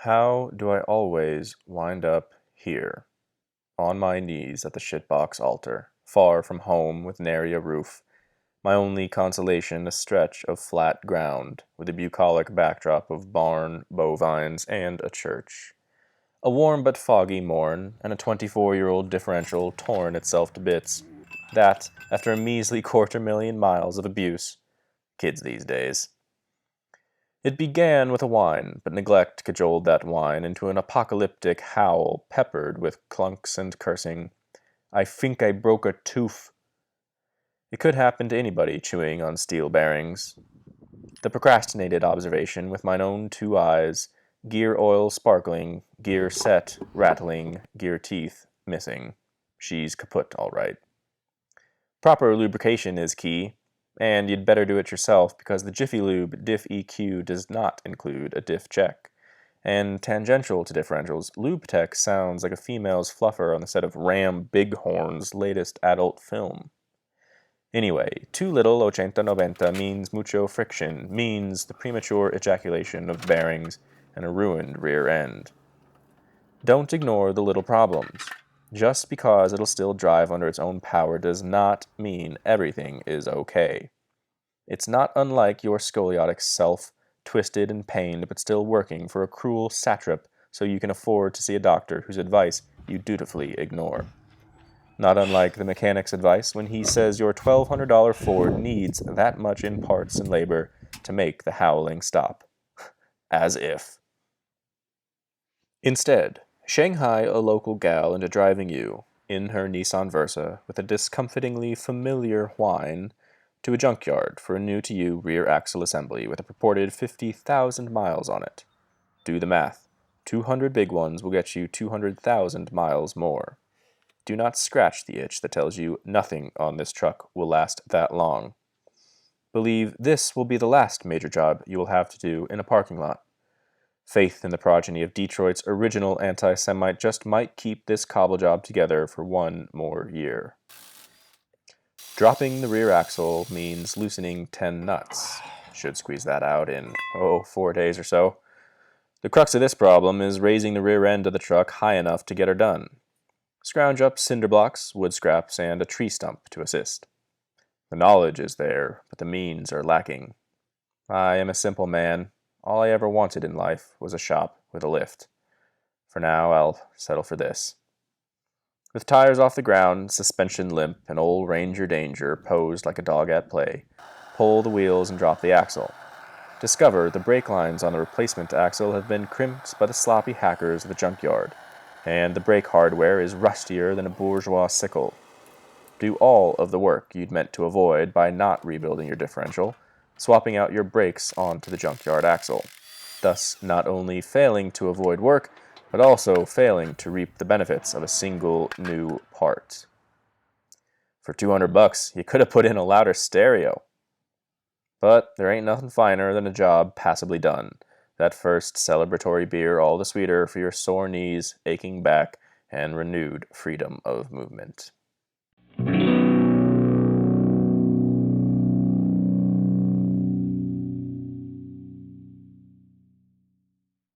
How do I always wind up here, on my knees at the shitbox altar, far from home with nary a roof, my only consolation a stretch of flat ground with a bucolic backdrop of barn, bovines, and a church. A warm but foggy morn, and a 24-year-old differential torn itself to bits. That, after a measly 250,000 miles of abuse. Kids these days. It began with a whine, but neglect cajoled that whine into an apocalyptic howl peppered with clunks and cursing. I think I broke a tooth. It could happen to anybody chewing on steel bearings. The procrastinated observation with mine own two eyes, gear oil sparkling, gear set, rattling, gear teeth missing. She's kaput, all right. Proper lubrication is key, and you'd better do it yourself because the Jiffy Lube Diff EQ does not include a diff check. And tangential to differentials, Lube Tech sounds like a female's fluffer on the set of Ram Bighorn's latest adult film. Anyway, too little 80-90 means mucho friction, means the premature ejaculation of bearings and a ruined rear end. Don't ignore the little problems. Just because it'll still drive under its own power does not mean everything is okay. It's not unlike your scoliotic self, twisted and pained but still working for a cruel satrap so you can afford to see a doctor whose advice you dutifully ignore. Not unlike the mechanic's advice when he says your $1,200 Ford needs that much in parts and labor to make the howling stop. As if. Instead, Shanghai a local gal into driving you, in her Nissan Versa, with a discomfitingly familiar whine, to a junkyard for a new-to-you rear axle assembly with a purported 50,000 miles on it. Do the math. 200 big ones will get you 200,000 miles more. Do not scratch the itch that tells you nothing on this truck will last that long. Believe this will be the last major job you will have to do in a parking lot. Faith in the progeny of Detroit's original anti-Semite just might keep this cobble job together for one more year. Dropping the rear axle means loosening 10 nuts. Should squeeze that out in, 4 days or so. The crux of this problem is raising the rear end of the truck high enough to get her done. Scrounge up cinder blocks, wood scraps, and a tree stump to assist. The knowledge is there, but the means are lacking. I am a simple man. All I ever wanted in life was a shop with a lift. For now, I'll settle for this. With tires off the ground, suspension limp, and old Ranger Danger posed like a dog at play, pull the wheels and drop the axle. Discover the brake lines on the replacement axle have been crimped by the sloppy hackers of the junkyard, and the brake hardware is rustier than a bourgeois sickle. Do all of the work you'd meant to avoid by not rebuilding your differential, swapping out your brakes onto the junkyard axle, thus not only failing to avoid work, but also failing to reap the benefits of a single new part. For $200, you could have put in a louder stereo. But there ain't nothing finer than a job passably done. That first celebratory beer all the sweeter for your sore knees, aching back, and renewed freedom of movement.